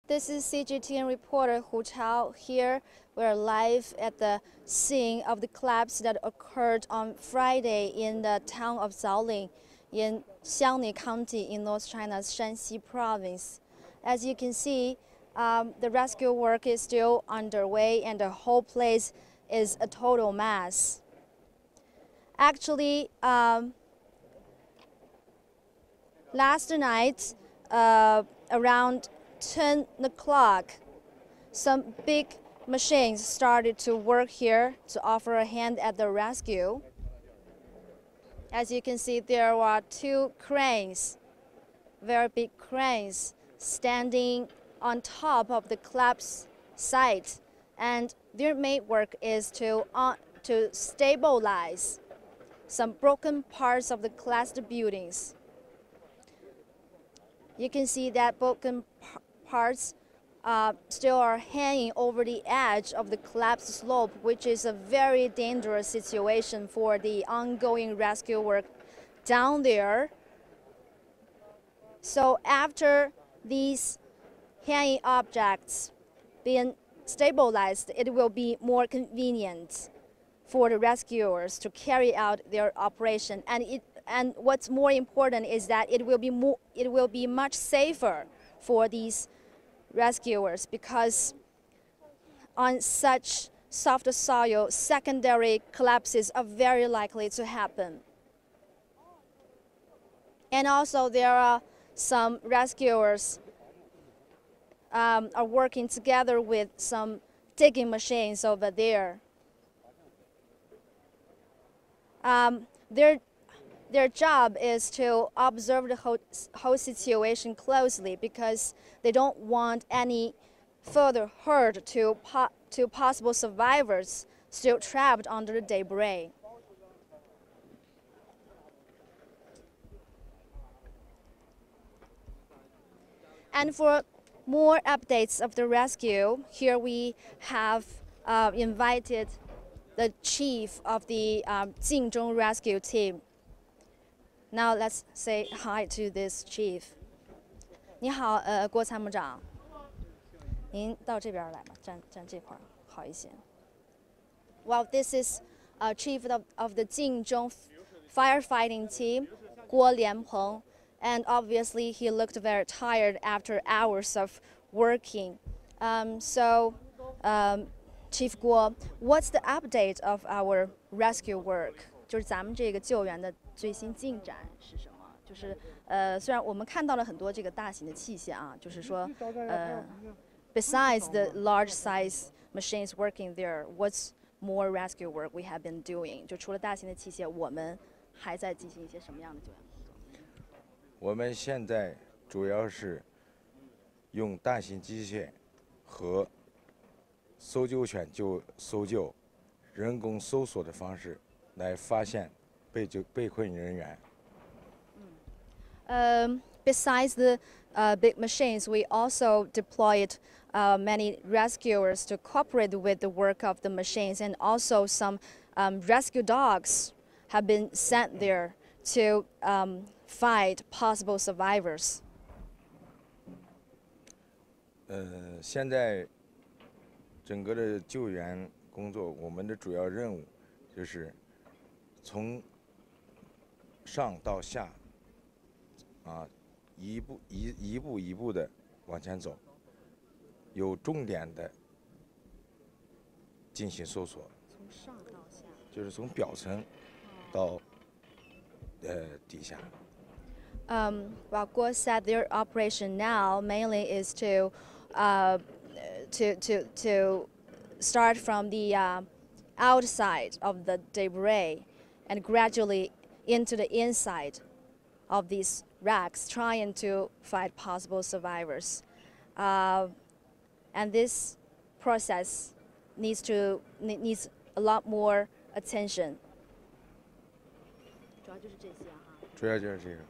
This is CGTN reporter Chao. Here we're live at the scene of the collapse that occurred on Friday in the town of Xiangning in Xiangning County in North China's Shanxi province. As you can see, the rescue work is still underway and the whole place is a total mess. Actually, last night, around 10 o'clock, some big machines started to work here to offer a hand at the rescue. As you can see, there are two cranes, very big cranes, standing on top of the collapse site, and their main work is to stabilize some broken parts of the collapsed buildings. You can see that broken parts still are hanging over the edge of the collapsed slope, which is a very dangerous situation for the ongoing rescue work down there. So after these hanging objects being stabilized, it will be more convenient for the rescuers to carry out their operation. And what's more important is that it will be much safer for these rescuers, because on such soft soil, secondary collapses are very likely to happen. And also there are some rescuers are working together with some digging machines over there. Their job is to observe the whole situation closely, because they don't want any further hurt to possible survivors still trapped under the debris. And for more updates of the rescue, here we have invited the chief of the Jingzhong rescue team. Now let's say hi to this chief. 你好，郭参谋长，您到这边来吧，站这块儿好一些。Well, this is chief of the Jingzhong firefighting team, Guo Lianpeng, and obviously he looked very tired after hours of working. Chief Guo, what's the update of our rescue work? 就是咱们这个救援的最新进展是什么？就是虽然我们看到了很多这个大型的器械啊，就是说besides the large size machines working there, what's more rescue work we have been doing? 就除了大型的器械，我们还在进行一些什么样的救援工作？我们现在主要是用大型机械和搜救犬搜救、人工搜索的方式来发现被困人员。Besides the big machines, we also deployed many rescuers to cooperate with the work of the machines, and also some rescue dogs have been sent there to find possible survivors. 现在整个的救援工作，我们的主要任务就是从上到下，一步的往前走，有重点的进行搜索。从上到下，就是从表层到底下。Well, Guo said their operation now mainly is to start from the outside of the debris and gradually into the inside of these wrecks, trying to find possible survivors. And this process needs a lot more attention. 主要就是这些哈。主要就是这个。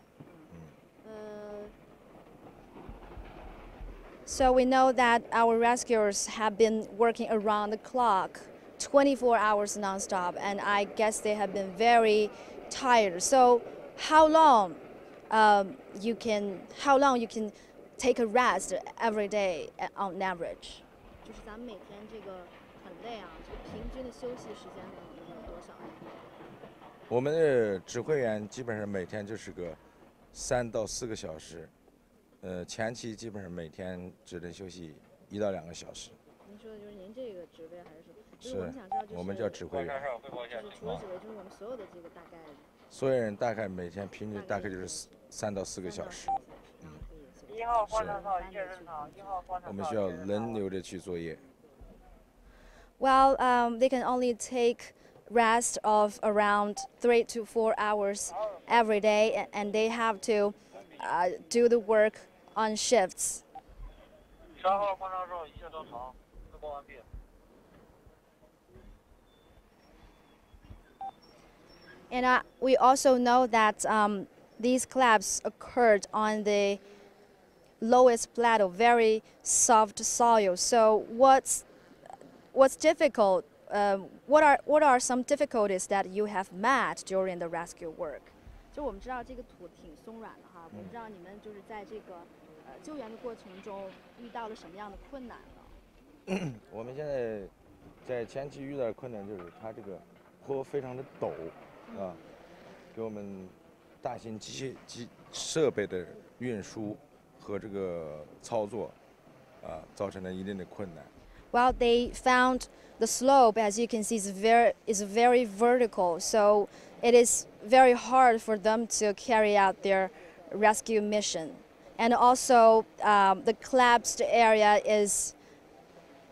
So we know that our rescuers have been working around the clock, 24 hours nonstop, and I guess they have been very tired. So how long you can take a rest every day on average? 就是咱们每天这个很累啊，这个平均的休息时间能有多少？我们的指挥员基本上每天就是个3到4个小时，前期基本上每天只能休息1到2个小时。您说的就是您这个职位还是说？是，我们想知道就是我们叫指挥员。就是除了指挥，就是我们所有的这个大概。所有人大概每天平均大概就是3到4个小时。1号观察套确认好，1号观察套。我们需要轮流的去作业。Well, they can only take rest of around 3 to 4 hours every day, and they have to do the work on shifts. 3号观察哨一切正常，汇报完毕。And we also know that these collapses occurred on the lowest plateau, very soft soil. So what's difficult? What are some difficulties that you have met during the rescue work? 就我们知道这个土挺松软的哈，我不知道你们就是在这个救援的过程中遇到了什么样的困难呢？我们现在在前期遇到的困难就是它这个坡非常的陡啊，给我们大型机设备的运输和这个操作造成了一定的困难。Well, they found the slope, as you can see, is very vertical, so it is very hard for them to carry out their rescue mission. And also, the collapsed area is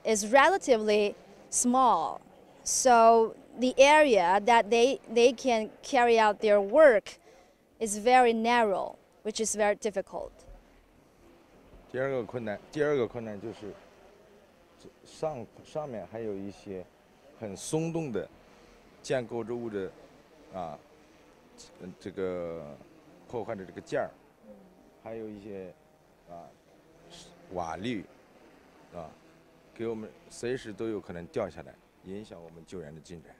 relatively small, so the area that they can carry out their work is very narrow, which is very difficult. 第二个困难就是上面还有一些很松动的建构筑物的这个破坏的这个件儿，还有一些瓦砾给我们随时都有可能掉下来，影响我们救援的进展。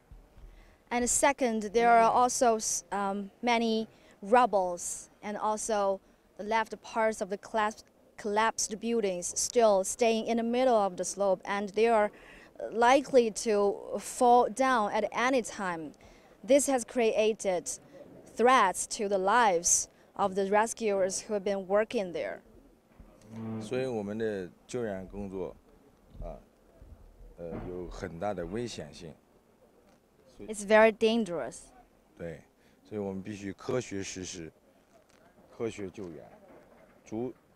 And second, there are also many rubbles and also the left parts of the collapsed buildings still staying in the middle of the slope, and they are likely to fall down at any time. This has created threats to the lives of the rescuers who have been working there. 所以我们的救援工作有很大的危险性。It's very dangerous. 对，所以我们必须科学实施、科学救援，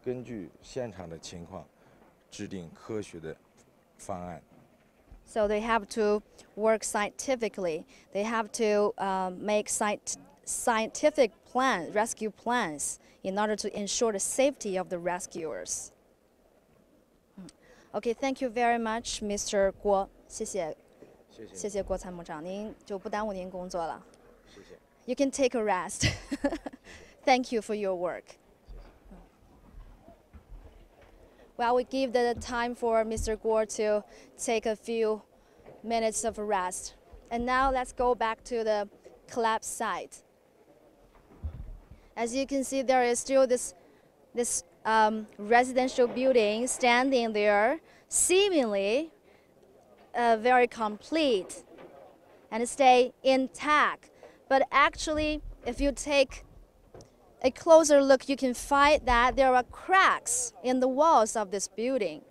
根据现场的情况制定科学的方案。So they have to work scientifically. They have to make scientific rescue plans in order to ensure the safety of the rescuers. Okay, thank you very much, Mr. Guo. 谢谢郭参谋长，您就不耽误您工作了。谢谢。You can take a rest. Thank you for your work. Well, we give the time for Mr. Guo to take a few minutes of rest. And now let's go back to the collapse site. As you can see, there is still this residential building standing there, seemingly very complete and stay intact. But actually, if you take a closer look, you can find that there are cracks in the walls of this building,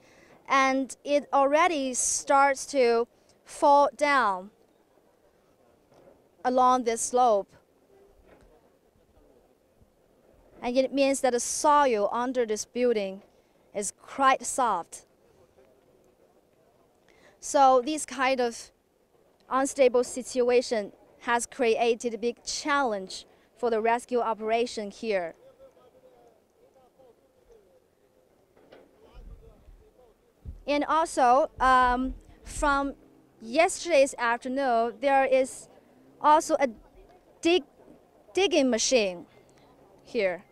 and it already starts to fall down along this slope. And it means that the soil under this building is quite soft. So this kind of unstable situation has created a big challenge for the rescue operation here. And also, from yesterday's afternoon, there is also a digging machine here.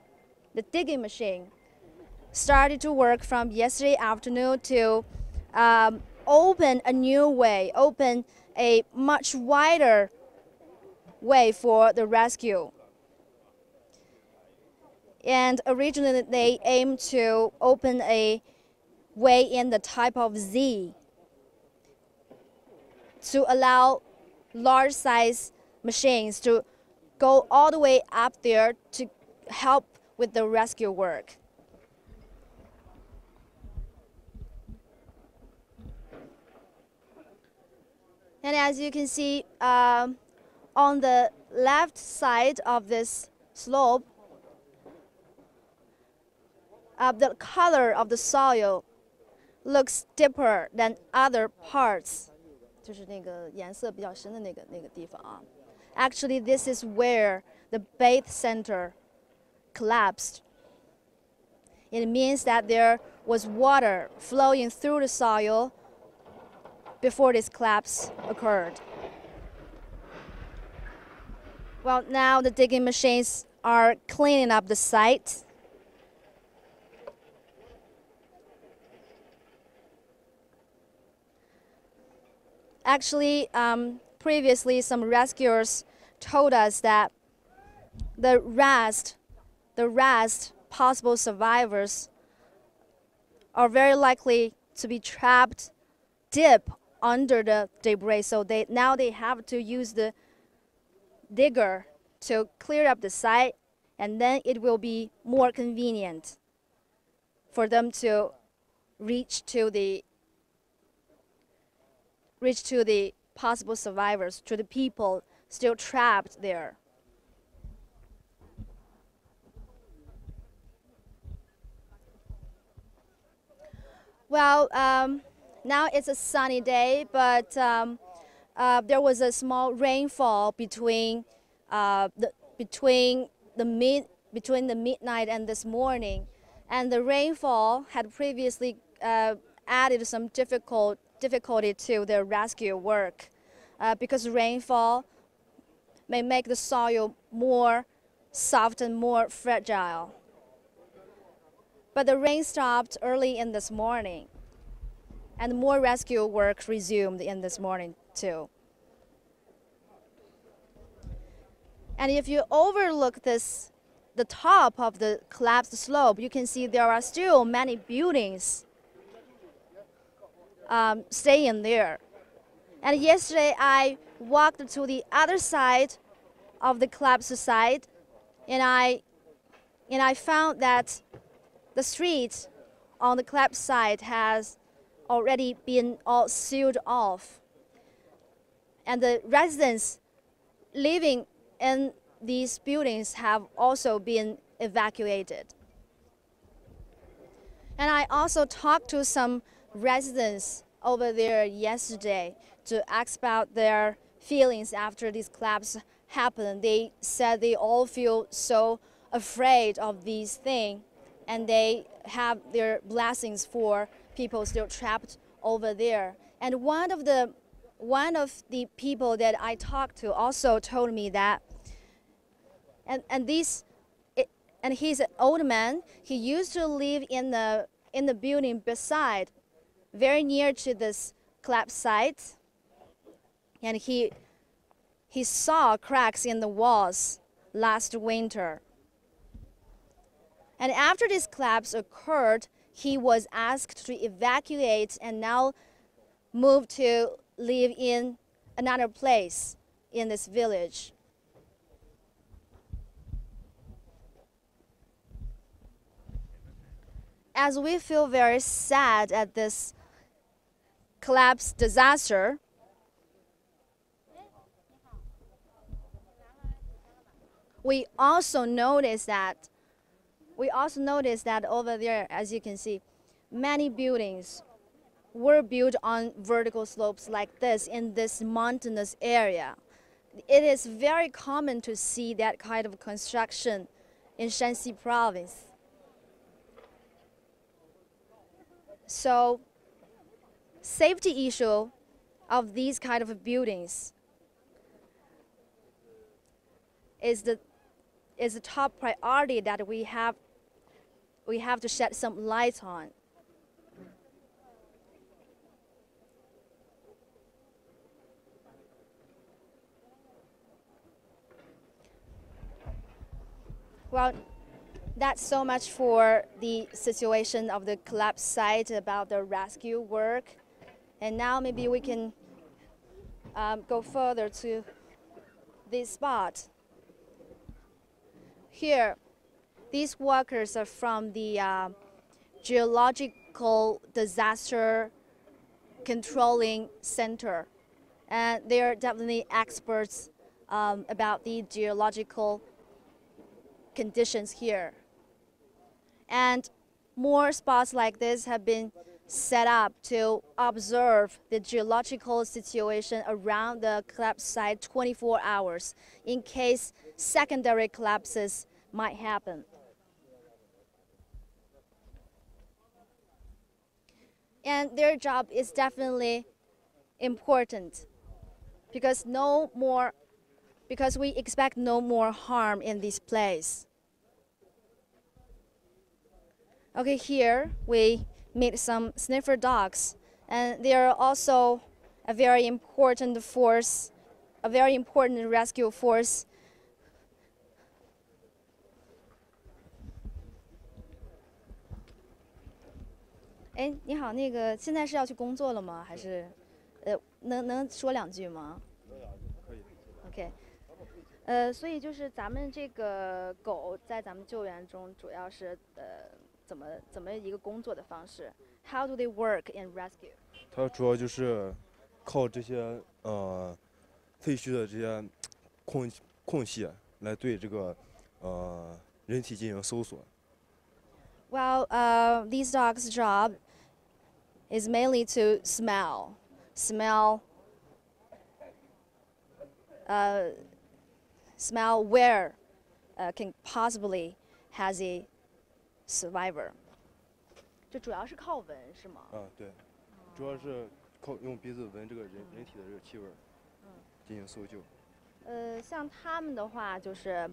The digging machine started to work from yesterday afternoon to open a new way, open a much wider way for the rescue. And originally they aimed to open a way in the type of Z to allow large size machines to go all the way up there to help with the rescue work. And as you can see, on the left side of this slope, the color of the soil looks deeper than other parts. 就是那个颜色比较深的那个地方啊。Actually, this is where the base center collapsed. It means that there was water flowing through the soil before this collapse occurred. Well, now the digging machines are cleaning up the site. Actually, previously some rescuers told us that the rest possible survivors are very likely to be trapped deep under the debris. So now they have to use the digger to clear up the site, and then it will be more convenient for them to reach to the possible survivors, to the people still trapped there. Well, now it's a sunny day, but there was a small rainfall between the midnight and this morning, and the rainfall had previously added some difficulty to the rescue work because rainfall may make the soil more soft and more fragile. But the rain stopped early in this morning, and more rescue work resumed in this morning too. And if you overlook the top of the collapsed slope, you can see there are still many buildings staying there. And yesterday I walked to the other side of the collapsed site, and I found that the street on the collapsed site has already been all sealed off, and the residents living in these buildings have also been evacuated. And I also talked to some residents over there yesterday to ask about their feelings after this collapse happened. They said they all feel so afraid of these things, and they have their blessings for people still trapped over there. And one of the people that I talked to also told me that, and he's an old man. He used to live in the building beside, very near to this collapse site, and he saw cracks in the walls last winter. And after this collapse occurred, he was asked to evacuate and now move to live in another place in this village. As we feel very sad at this collapse disaster, we also notice that over there, as you can see, many buildings were built on vertical slopes like this in this mountainous area. It is very common to see that kind of construction in Shanxi province. So, safety issue of these kind of buildings is the top priority that we have to shed some light on. Well, That's so much for the situation of the collapse site about the rescue work. And now maybe we can go further to this spot. Here, these workers are from the Geological Disaster Controlling Center. And they are definitely experts about the geological conditions here. And more spots like this have been set up to observe the geological situation around the collapse site 24 hours in case secondary collapses might happen. And their job is definitely important because we expect no more harm in this place. Okay, here we meet some sniffer dogs, and they are also a very important force, a very important rescue force. Eh, 你好，那个现在是要去工作了吗？还是，能说两句吗？可以。OK，所以就是咱们这个狗在咱们救援中主要是怎么一个工作的方式 ？How do they work in rescue？ 它主要就是靠这些废墟的这些空隙来对这个人体进行搜索。Well, these dogs' job is mainly to smell where can possibly has a survivor. 就主要是靠闻是吗？对，主要是用鼻子闻这个人体的这个气味，进行搜救。像他们的话就是。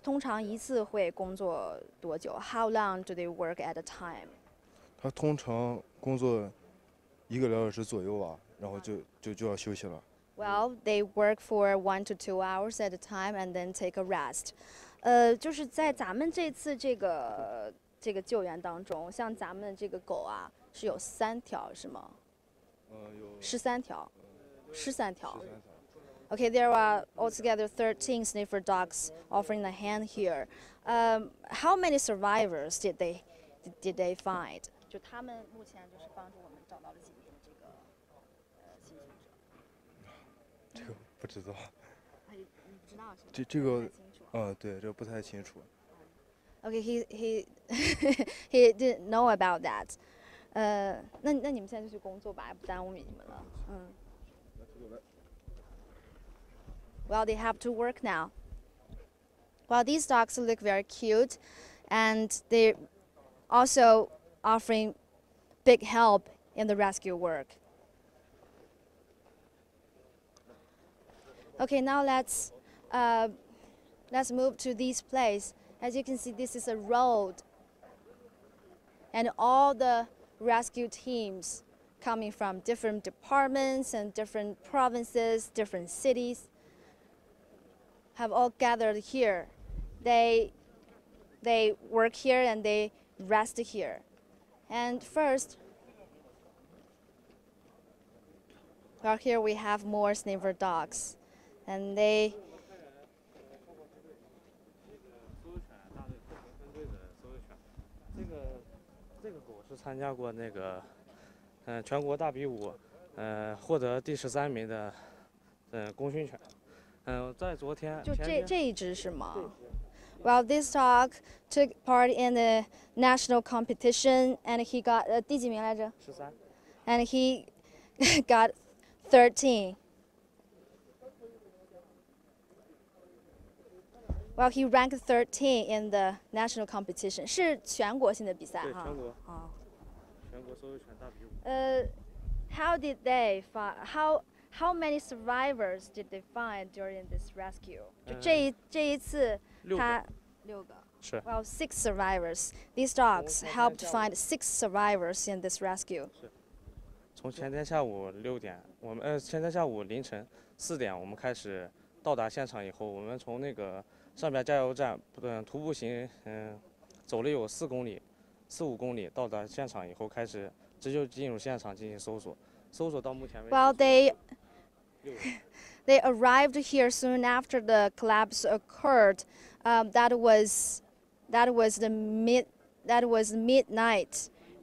通常一次会工作多久 ？How long do they work at a time？ 他通常工作1个2小时左右吧，然后就要休息了。Well, they work for 1 to 2 hours at a time and then take a rest. 就是在咱们这次这个救援当中，像咱们这个狗啊，是有3条是吗？有13条，13条。Okay, there are altogether 13 sniffer dogs offering a hand here. How many survivors did they find? 就他们目前就是帮助我们找到了几名这个幸存者。这个不知道。你不知道是吗？这个对，这个不太清楚。Okay, he didn't know about that. 那你们现在就去工作吧，不耽误你们了。Well, they have to work now. Well, these dogs look very cute, and they're also offering big help in the rescue work. Okay, now let's move to this place. As you can see, this is a road, and all the rescue teams coming from different departments and different provinces, different cities, have all gathered here. They work here and they rest here. And first, well, here we have more sniffer dogs, and they. 这个狗是参加过那个全国大比武，获得第13名的功勋犬。在昨天就这一只是吗？ Well, this dog took part in the national competition, and he got 第几名来着13 ？And he got 13. Well, he ranked 13 in the national competition. 是全国性的比赛哈。对，全国。啊。全国搜救犬大比武。How did they find how many survivors did they find during this rescue? 就这一次他6个。是。Well, 6 survivors. These dogs helped find 6 survivors in this rescue. 是。从前天下午6点，前天下午凌晨4点，我们开始到达现场以后，我们从那个上边加油站，徒步行，走了有4公里，4、5公里，到达现场以后开始直接进入现场进行搜索，搜索到目前为止。Well, they arrived here soon after the collapse occurred. That was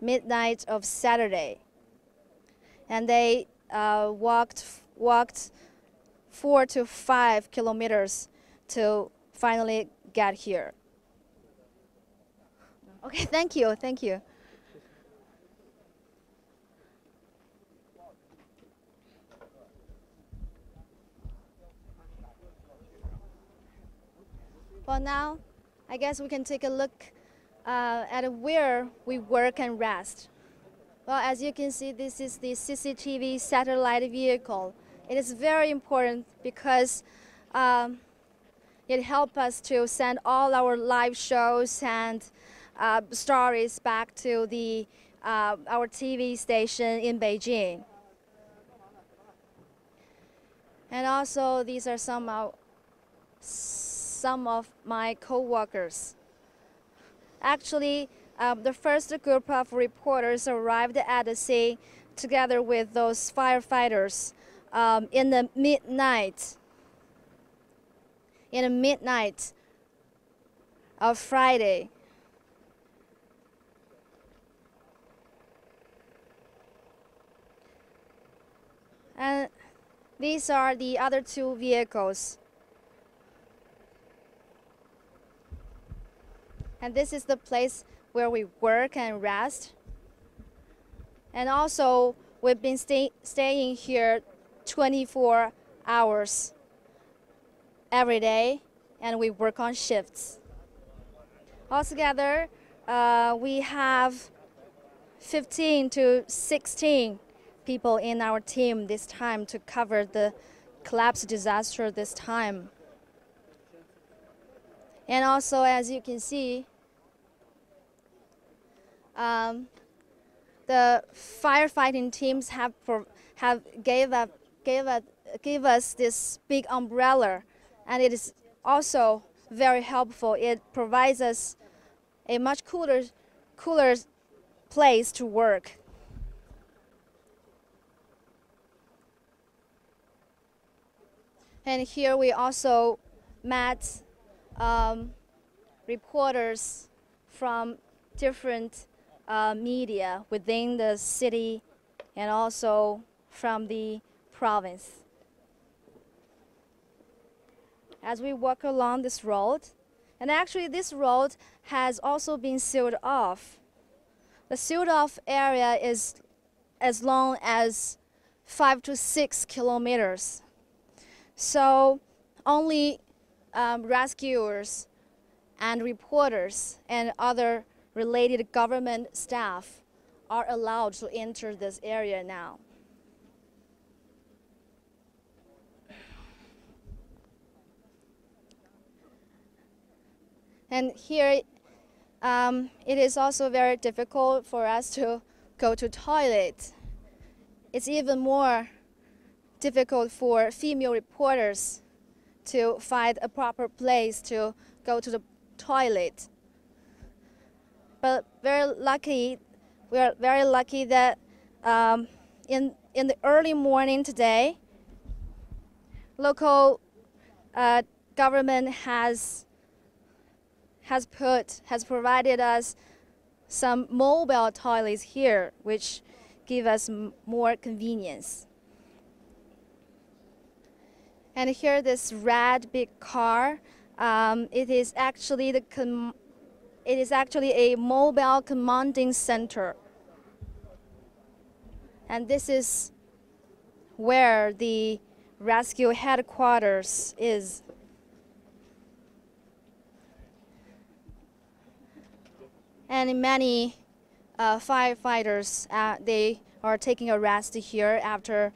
midnight of Saturday, and they walked 4 to 5 kilometers to finally get here. Okay, thank you. Well, now I guess we can take a look at where we work and rest. Well, as you can see, this is the CCTV satellite vehicle. It is very important because it helps us to send all our live shows and stories back to our TV station in Beijing. And also, these are some of my co-workers. Actually, the first group of reporters arrived at the scene together with those firefighters in the midnight of Friday. And these are the other 2 vehicles. And this is the place where we work and rest. And also, we've been staying here 24 hours every day, and we work on shifts. Altogether, we have 15 to 16 people in our team this time to cover the collapse disaster this time. And also, as you can see, the firefighting teams have gave us this big umbrella, and it is also very helpful. It provides us a much cooler place to work. And here we also met reporters from different media within the city and also from the province. As we walk along this road, and actually this road has also been sealed off. The sealed off area is as long as 5 to 6 kilometers. So only rescuers and reporters and other related government staff are allowed to enter this area now. And here it is also very difficult for us to go to toilet. It's even more difficult for female reporters to find a proper place to go to the toilet. But we are very lucky that in the early morning today, local government has provided us some mobile toilets here, which give us more convenience. And here, this red big car, it is actually a mobile commanding center. And this is where the rescue headquarters is. And many firefighters, they are taking a rest here after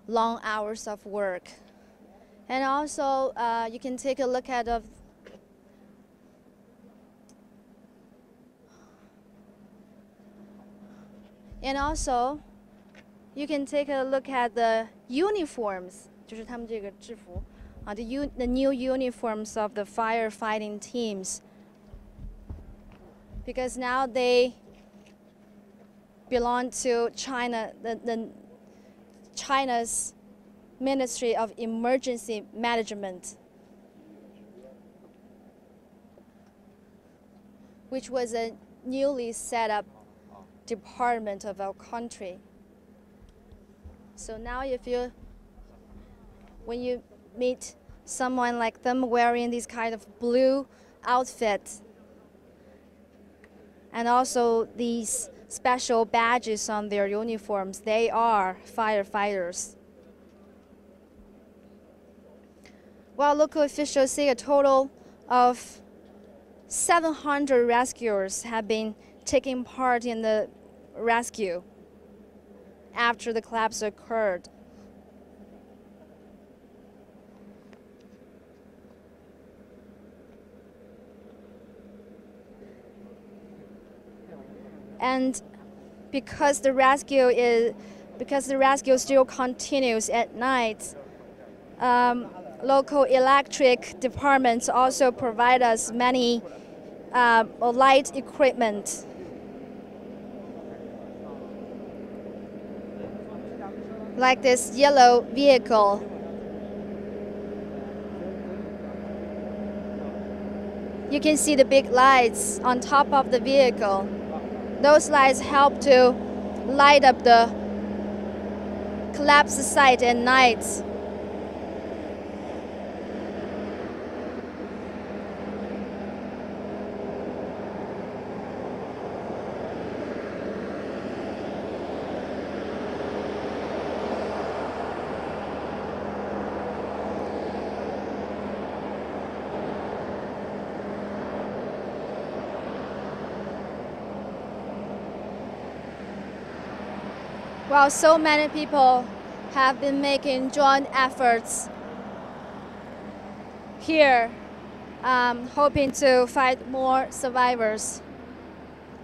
long hours of work. And also, you can take a look at the uniforms, 就是他们这个制服 the new uniforms of the firefighting teams, because now they belong to China, China's Ministry of Emergency Management, which was a newly set up department of our country. So now when you meet someone like them wearing these kind of blue outfits and also these special badges on their uniforms, they are firefighters. Well, local officials say a total of 700 rescuers have been taking part in the rescue after the collapse occurred. And because the rescue still continues at night, local electric departments also provide us many light equipment. Like this yellow vehicle. You can see the big lights on top of the vehicle. Those lights help to light up the collapse site at night. Well, so many people have been making joint efforts here, hoping to find more survivors.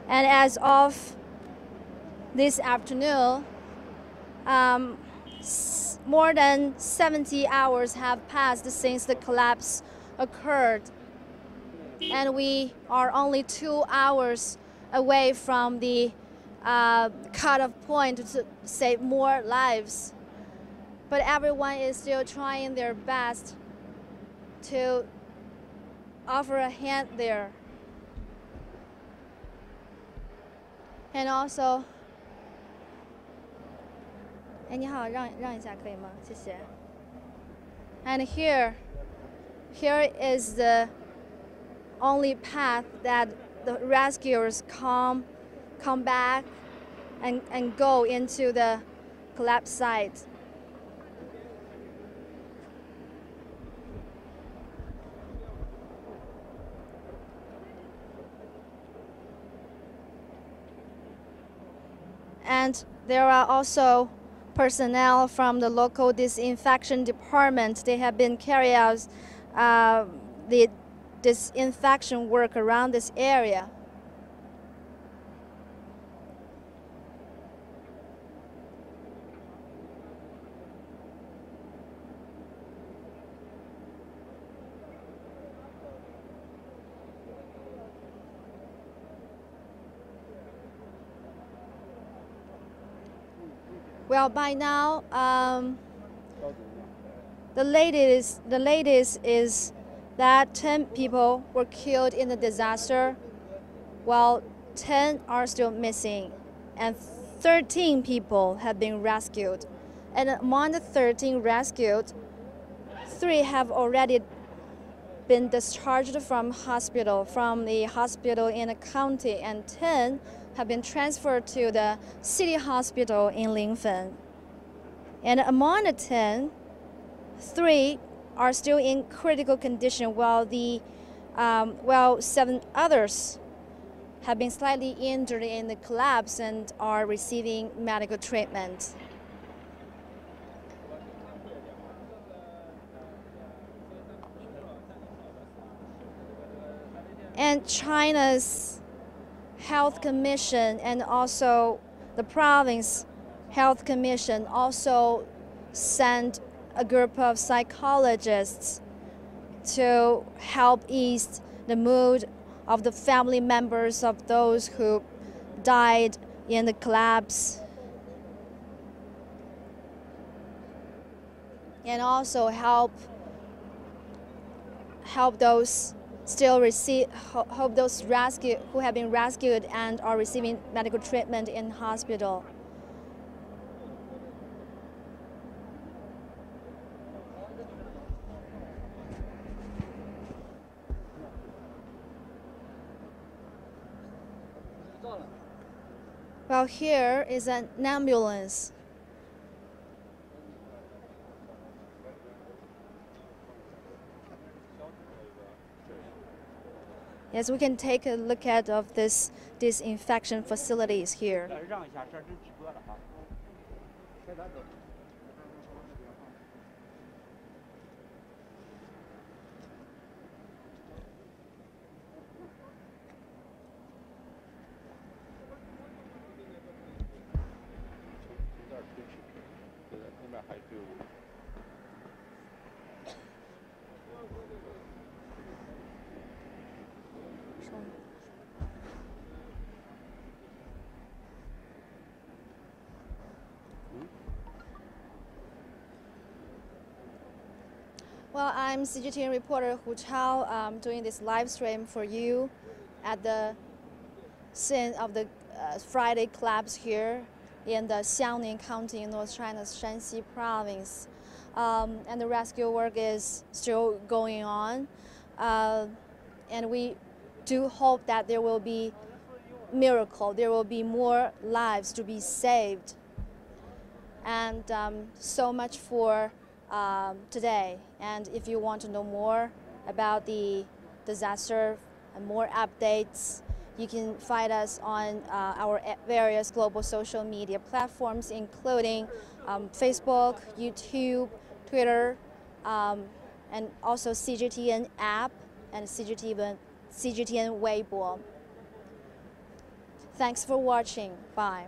And as of this afternoon, more than 70 hours have passed since the collapse occurred. And we are only 2 hours away from the cut-off point to save more lives. But everyone is still trying their best to offer a hand there. And also, 哎，你好，让一下可以吗？谢谢。And here is the only path that the rescuers come back and go into the collapse site. And there are also personnel from the local disinfection department. They have been carrying out the disinfection work around this area. Well, by now, the latest is that 10 people were killed in the disaster, while 10 are still missing, and 13 people have been rescued. And among the 13 rescued, 3 have already been discharged from the hospital in the county, and 10 have been transferred to the city hospital in Linfen. And among the 10, 3 are still in critical condition, while 7 others have been slightly injured in the collapse and are receiving medical treatment. And China's Health Commission and also the province Health Commission also sent a group of psychologists to help ease the mood of the family members of those who died in the collapse, and also help those hope those who have been rescued and are receiving medical treatment in hospital. Well, here is an ambulance. Yes, we can take a look at of this disinfection facilities here. Well, I'm CGTN reporter Chao, doing this live stream for you at the scene of the Friday collapse here in the Xiangning County in North China's Shanxi province. And the rescue work is still going on. And we do hope that there will be miracle, there will be more lives to be saved. And so much for today. And if you want to know more about the disaster and more updates, you can find us on our various global social media platforms, including Facebook, YouTube, Twitter, and also CGTN app and CGTN Weibo. Thanks for watching. Bye.